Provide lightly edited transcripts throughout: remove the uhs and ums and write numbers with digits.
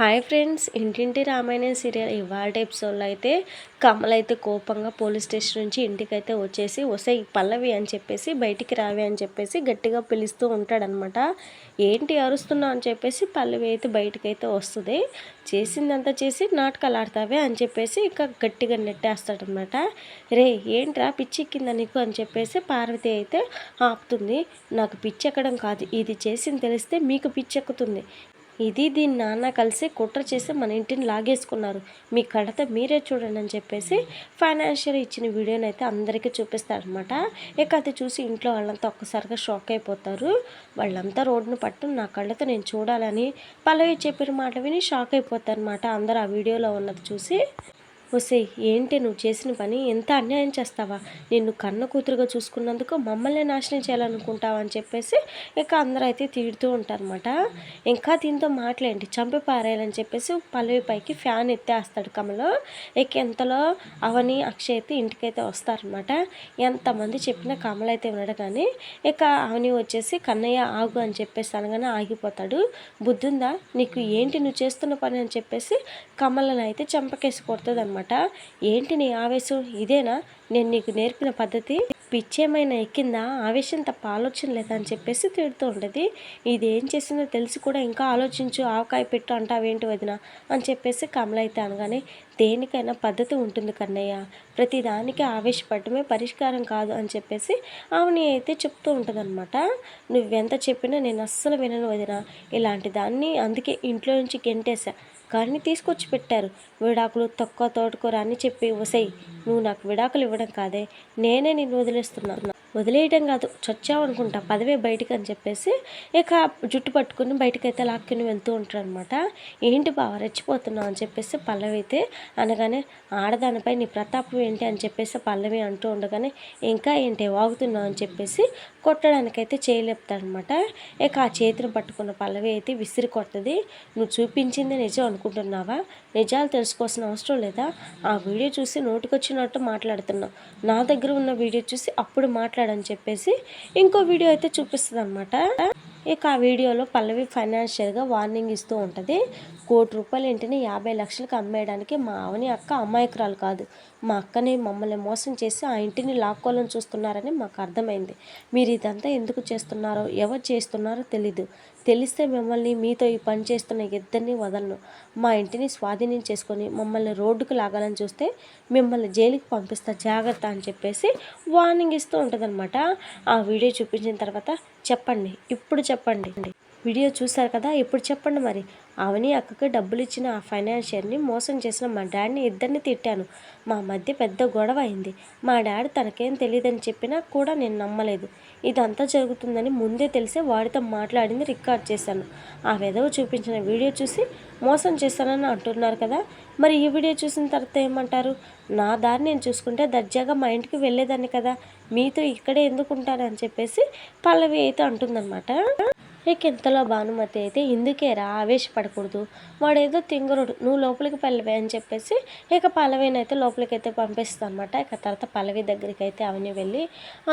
Hi friends, ఇంటింటి Ramayanam serial ఇవాళ ఎపిసోడ్లో అయితే కమల్ అయితే కోపంగా పోలీస్ స్టేషన్ నుంచి ఇంటికైతే వచ్చేసి ఒసేయ్ పల్లవి అని చెప్పేసి బయటికి రావి అని చెప్పేసి గట్టిగా పిలుస్తూ ఉంటాడనమాట. ఏంటి అరుస్తున్నావు అని చెప్పేసి పల్లవి అయితే బయటకైతే వస్తుంది. చేసిందంతా చేసి నాటకాలు ఆడతావే అని చెప్పేసి ఇక గట్టిగా నెట్టేస్తాడనమాట. రే ఏంట్రా పిచ్చెక్కిందా నీకు అని చెప్పేసి పార్వతి అయితే ఆపుతుంది. నాకు పిచ్చెక్కడం కాదు, ఇది చేసింది తెలిస్తే మీకు పిచ్చెక్కుతుంది. దీని నాన్న కలిసి కుట్ర చేసి మన ఇంటిని లాగేసుకున్నారు, మీ కళ్ళతో మీరే చూడండి అని చెప్పేసి ఫైనాన్షియల్ ఇచ్చిన వీడియోని అయితే అందరికీ చూపిస్తారనమాట. ఇక అది చూసి ఇంట్లో వాళ్ళంతా ఒక్కసారిగా షాక్ అయిపోతారు. వాళ్ళంతా రోడ్డును పట్టు నా కళ్ళతో నేను చూడాలని పల్లవి చెప్పిన మాట విని షాక్ అయిపోతారు అనమాట. అందరూ ఆ వీడియోలో ఉన్నది చూసి ఒసేయ్ ఏంటి నువ్వు చేసిన పని, ఎంత అన్యాయం చేస్తావా, నిన్ను కన్న కూతురుగా చూసుకున్నందుకు మమ్మల్ని నాశనం చేయాలనుకుంటావా అని చెప్పేసి ఇక అందరూ అయితే తిడుతూ ఉంటారన్నమాట. ఇంకా దీంతో మాట్లాడి చంపి పారేయాలని చెప్పేసి పల్లవి పైకి ఫ్యాన్ ఎత్తేస్తాడు కమలు. ఇక ఎంతలో అవని అక్షయ్ అయితే ఇంటికైతే వస్తారనమాట. ఎంతమంది చెప్పినా కమల్ అయితే వినడు కానీ ఇక అవని వచ్చేసి కన్నయ్య ఆగు అని చెప్పేసి అనగానే ఆగిపోతాడు. బుద్ధుందా నీకు, ఏంటి నువ్వు చేస్తున్న పని అని చెప్పేసి కమలను అయితే చంపకేసి కొడుతుంది అనమాట. ఏంటి నీ ఆవేశం, ఇదేనా నేను నీకు నేర్పిన పద్ధతి, పిచ్చేమైనా ఎక్కిందా, ఆవేశం తప్ప ఆలోచన లేదా అని చెప్పేసి తిడుతూ ఉంటుంది. ఇది ఏం చేసిందో తెలిసి కూడా ఇంకా ఆలోచించు, ఆవకాయ పెట్టు అంటావేంటి వదిన అని చెప్పేసి కమల అయితే అనగానే దేనికైనా పద్ధతి ఉంటుంది కన్నయ్య, ప్రతిదానికి ఆవేశపడటమే పరిష్కారం కాదు అని చెప్పేసి ఆమెని అయితే చెప్తూ ఉంటుంది అనమాట. నువ్వెంత చెప్పినా నేను అస్సలు వినను వదిన, ఇలాంటి దాన్ని అందుకే ఇంట్లో నుంచి గెంటేశా, కానీ తీసుకొచ్చి పెట్టారు. విడాకులు తక్కువ తోటకూర అని చెప్పి వసెయ్, నువ్వు నాకు విడాకులు ఇవ్వడం కాదే, నేనే నిన్ను వదిలేస్తున్నాను. వదిలేయడం కాదు, చచ్చావు అనుకుంటా, పదవే బయటికి అని చెప్పేసి ఇక జుట్టు పట్టుకుని బయటకైతే లాక్కుని వెళ్తూ ఉంటారు అనమాట. ఏంటి బావ రెచ్చిపోతున్నావు అని చెప్పేసి పల్లవి అయితే అనగానే ఆడదానిపై నీ ప్రతాపం ఏంటి అని చెప్పేసి పల్లవి అంటూ ఉండగానే ఇంకా ఏంటి వాగుతున్నావు అని చెప్పేసి కొట్టడానికైతే చేయలేపుతాడనమాట. ఇక ఆ చేతిని పట్టుకున్న పల్లవి అయితే విసిరి కొడుతుంది. నువ్వు చూపించింది నిజం అనుకుంటున్నావా, నిజాలు తెలుసుకోవాల్సిన అవసరం లేదా, ఆ వీడియో చూసి నోటికొచ్చినట్టు మాట్లాడుతున్నావు, నా దగ్గర ఉన్న వీడియో చూసి అప్పుడు మాట్లాడని చెప్పేసి ఇంకో వీడియో అయితే చూపిస్తుంది అనమాట. ఇక ఆ వీడియోలో పల్లవి ఫైనాన్షియల్గా వార్నింగ్ ఇస్తూ ఉంటుంది. ₹1,00,00,000 ఇంటిని 50 లక్షలకు అమ్మేయడానికి మా అవని అక్క అమాయకురాలు కాదు, మా అక్కని మమ్మల్ని మోసం చేసి ఆ ఇంటిని లాక్కోవాలని చూస్తున్నారని మాకు అర్థమైంది. మీరు ఇదంతా ఎందుకు చేస్తున్నారో, ఎవరు చేస్తున్నారో తెలీదు, తెలిస్తే మిమ్మల్ని మీతో ఈ పని చేస్తున్న ఇద్దరిని వదలను, మా ఇంటిని స్వాధీనం చేసుకొని మమ్మల్ని రోడ్డుకు లాగాలని చూస్తే మిమ్మల్ని జైలుకి పంపిస్తా జాగ్రత్త అని చెప్పేసి వార్నింగ్ ఇస్తూ ఉంటుందన్నమాట. ఆ వీడియో చూపించిన తర్వాత చెప్పండి, ఇప్పుడు చెప్పండి, వీడియో చూసారు కదా, ఇప్పుడు చెప్పండి మరి, అవని అక్కకి డబ్బులు ఇచ్చిన ఆ ఫైనాన్షియర్ని మోసం చేసిన మా డాడీని ఇద్దరిని తిట్టాను, మా మధ్య పెద్ద గొడవ అయింది, మా డాడీ తనకేం తెలియదని చెప్పినా కూడా నేను నమ్మలేదు, ఇదంతా జరుగుతుందని ముందే తెలిసే వాడితో మాట్లాడింది రికార్డ్ చేశాను, ఆ వెధవ చూపించిన వీడియో చూసి మోసం చేశానని అంటున్నారు కదా, మరి ఈ వీడియో చూసిన తర్వాత ఏమంటారు, నా దారి నేను చూసుకుంటే దర్జాగా మా ఇంటికి వెళ్ళేదాన్ని కదా, మీతో ఇక్కడే ఎందుకుంటాను అని చెప్పేసి పల్లవి అయితే అంటుందన్నమాట. ఇక ఇంతలో భానుమతి అయితే ఇందుకేరా ఆవేశపడకూడదు, వాడేదో తింగరుడు, నువ్వు లోపలికి పల్లవి అని చెప్పేసి ఇక పల్లవిని అయితే లోపలికి అయితే పంపిస్తుంది అనమాట. ఇక తర్వాత పల్లవి దగ్గరికి అయితే అవని వెళ్ళి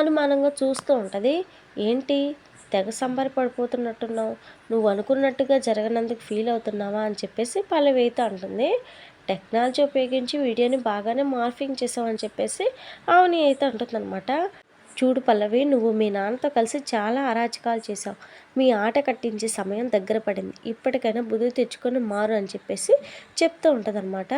అనుమానంగా చూస్తూ ఉంటుంది. ఏంటి తెగ సంబరపడిపోతున్నట్టున్నావు, నువ్వు అనుకున్నట్టుగా జరగనందుకు ఫీల్ అవుతున్నావా అని చెప్పేసి పల్లవి అయితే అంటుంది. టెక్నాలజీ ఉపయోగించి వీడియోని బాగానే మార్ఫింగ్ చేసావని చెప్పేసి అవని అయితే అంటుందన్నమాట. చూడు పల్లవి, నువ్వు మీ నాన్నతో కలిసి చాలా అరాచకాలు చేసావు, మీ ఆట కట్టించే సమయం దగ్గర పడింది, ఇప్పటికైనా బుద్ధి తెచ్చుకొని మారు అని చెప్పేసి చెప్తూ ఉంటుందన్నమాట.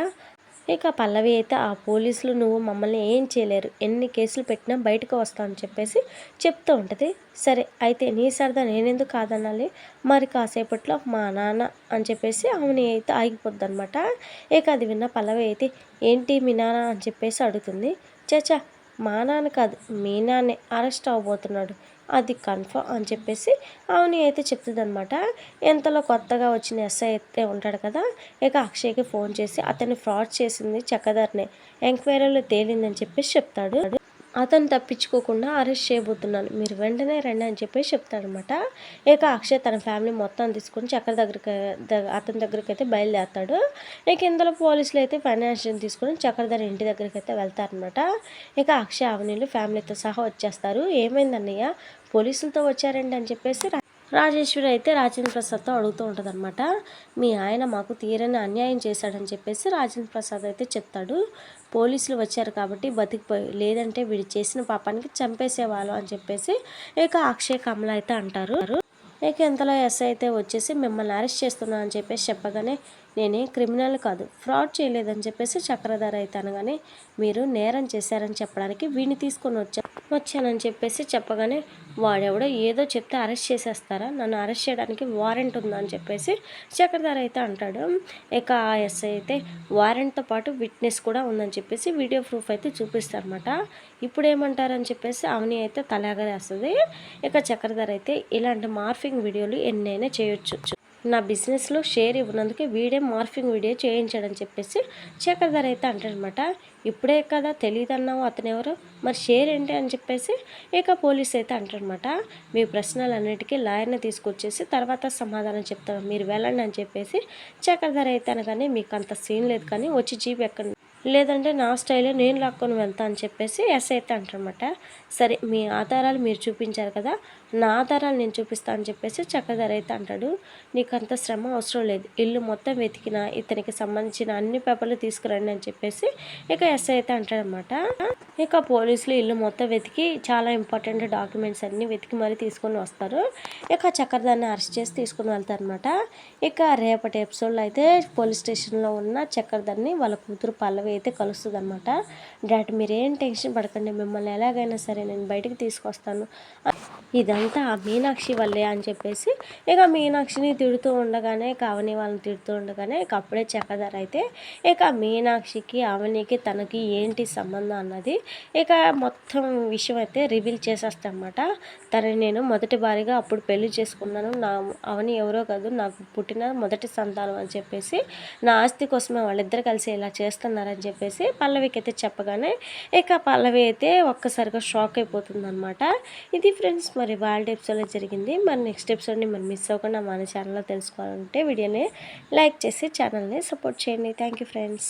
ఇక పల్లవి అయితే ఆ పోలీసులు నువ్వు మమ్మల్ని ఏం చేయలేరు, ఎన్ని కేసులు పెట్టినా బయటకు వస్తామని చెప్పేసి చెప్తూ ఉంటుంది. సరే అయితే నీ సరదా నేనెందుకు కాదనాలి, మరి కాసేపట్లో మా నాన్న అని చెప్పేసి ఆమెని అయితే ఆగిపోద్ది అనమాట. ఇక అది విన్న పల్లవి అయితే ఏంటి మీ నాన్న అని చెప్పేసి అడుగుతుంది. చచా మా నాన్న కాదు, మీ నాన్నే అరెస్ట్ అవ్వబోతున్నాడు, అది కన్ఫర్మ్ అని చెప్పేసి అవని అయితే చెప్తుంది అనమాట. ఎంతలో కొత్తగా వచ్చిన ఎస్ఐ అయితే ఉంటాడు కదా, ఇక అక్షయ్కి ఫోన్ చేసి అతన్ని ఫ్రాడ్ చేసింది చక్రధర్నే, ఎంక్వైరీలో తేలిందని చెప్పేసి చెప్తాడు. అతను తప్పించుకోకుండా అరెస్ట్ చేయబోతున్నాను, మీరు వెంటనే రండి అని చెప్పేసి చెప్తాడనమాట. ఇక అక్షయ్ తన ఫ్యామిలీ మొత్తం తీసుకొని చక్ర దగ్గరికి అతని దగ్గరికి అయితే బయలుదేరుతాడు. ఇక ఇందులో పోలీసులు అయితే ఫైనాన్షియల్ తీసుకొని చక్రధర్ ఇంటి దగ్గరికి అయితే వెళ్తారనమాట. ఇక అక్షయ్ అవనీలు ఫ్యామిలీతో సహా వచ్చేస్తారు. ఏమైందన్నయ్య పోలీసులతో వచ్చారండి అని చెప్పేసి రాజేశ్వరి అయితే రాజేంద్ర ప్రసాద్తో అడుగుతూ ఉంటుందన్నమాట. మీ ఆయన మాకు తీరని అన్యాయం చేశాడని చెప్పేసి రాజేంద్ర ప్రసాద్ అయితే చెప్తాడు. పోలీసులు వచ్చారు కాబట్టి బతికిపోయి, లేదంటే వీడు చేసిన పాపానికి చంపేసేవాళ్ళు అని చెప్పేసి ఇక అక్షయ్ కమల అయితే అంటారు. ఇక ఇంతలో ఎస్ఐ అయితే వచ్చేసి మిమ్మల్ని అరెస్ట్ చేస్తున్నా అని చెప్పేసి చెప్పగానే నేనే క్రిమినల్ కాదు, ఫ్రాడ్ చేయలేదని చెప్పేసి చక్రధర అయితే అనగానే మీరు నేరం చేశారని చెప్పడానికి వీడిని తీసుకొని వచ్చానని చెప్పేసి చెప్పగానే వాడెవడో ఏదో చెప్తే అరెస్ట్ చేసేస్తారా, నన్ను అరెస్ట్ చేయడానికి వారెంట్ ఉందని చెప్పేసి చక్రధర అయితే అంటాడు. ఇక ఆ ఎస్ఐ అయితే వారెంట్తో పాటు విట్నెస్ కూడా ఉందని చెప్పేసి వీడియో ప్రూఫ్ అయితే చూపిస్తారన్నమాట. ఇప్పుడు ఏమంటారని చెప్పేసి అవని అయితే తలాగరేస్తుంది. ఇక చక్రధర అయితే ఇలాంటి మార్ఫింగ్ వీడియోలు ఎన్నైనా చేయొచ్చు, నా బిజినెస్లో షేర్ ఇవ్వనందుకే వీడే మార్ఫింగ్ వీడియో చేయించాడని చెప్పేసి చక్రధర అయితే అంటాడనమాట. ఇప్పుడే కదా తెలియదు అన్నావు అతను ఎవరు, మరి షేర్ ఏంటి అని చెప్పేసి ఇక పోలీస్ అయితే అంటారనమాట. మీ ప్రశ్నలన్నిటికీ లాయర్ని తీసుకొచ్చేసి తర్వాత సమాధానం చెప్తాను, మీరు వెళ్ళండి అని చెప్పేసి చక్రధర అయితే అనగానే మీకు అంత సీన్ లేదు కానీ వచ్చి జీప్ ఎక్కండి, లేదంటే నా స్టైల్లో నేను లాక్కొని వెళ్తా అని చెప్పేసి ఎస్ అయితే అంటారనమాట. సరే మీ ఆధారాలు మీరు చూపించారు కదా, నా ఆధారాలు నేను చూపిస్తా అని చెప్పేసి చక్రధర అయితే అంటాడు. నీకు అంత శ్రమ అవసరం లేదు, ఇల్లు మొత్తం వెతికిన ఇతనికి సంబంధించిన అన్ని పేపర్లు తీసుకురండి అని చెప్పేసి ఇక ఎస్ అయితే అంటాడనమాట. ఇక పోలీసులు ఇల్లు మొత్తం వెతికి చాలా ఇంపార్టెంట్ డాక్యుమెంట్స్ అన్నీ వెతికి మరీ తీసుకొని వస్తారు. ఇక చక్రధర్ని అరెస్ట్ చేసి తీసుకుని వెళ్తారనమాట. ఇక రేపటి ఎపిసోడ్లో అయితే పోలీస్ స్టేషన్లో ఉన్న చక్రధర్ని వాళ్ళ కూతురు పల్లవి అయితే కలుస్తుంది అనమాట. డాడీ మీరేం టెన్షన్ పడకండి, మిమ్మల్ని ఎలాగైనా సరే నేను బయటికి తీసుకొస్తాను, ఇదంతా ఆ మీనాక్షి వల్లే అని చెప్పేసి ఇక మీనాక్షిని తిడుతూ ఉండగానే ఇక అవని వాళ్ళని తిడుతూ ఉండగానే ఇక అప్పుడే చక్రధర అయితే ఇక మీనాక్షికి అవనికి తనకి ఏంటి సంబంధం అన్నది ఇక మొత్తం విషయం అయితే రివీల్ చేసేస్తానమాట. తనని నేను మొదటి భారీగా అప్పుడు పెళ్లి చేసుకున్నాను, నా అవని ఎవరో కాదు నాకు పుట్టిన మొదటి సంతానం అని చెప్పేసి నా ఆస్తి కోసమే వాళ్ళిద్దరు కలిసి ఇలా చేస్తున్నారని చెప్పేసి పల్లవికి అయితే చెప్పగానే ఇక పల్లవి అయితే ఒక్కసారిగా షాక్ అయిపోతుంది అనమాట. ఇది ఫ్రెండ్స్ మరి వాళ్ళ ఎపిసోడ్లో జరిగింది. మరి నెక్స్ట్ ఎపిసోడ్ని మరి మిస్ అవ్వకుండా మన ఛానల్లో తెలుసుకోవాలంటే వీడియోని లైక్ చేసి ఛానల్ని సపోర్ట్ చేయండి. Thank you friends.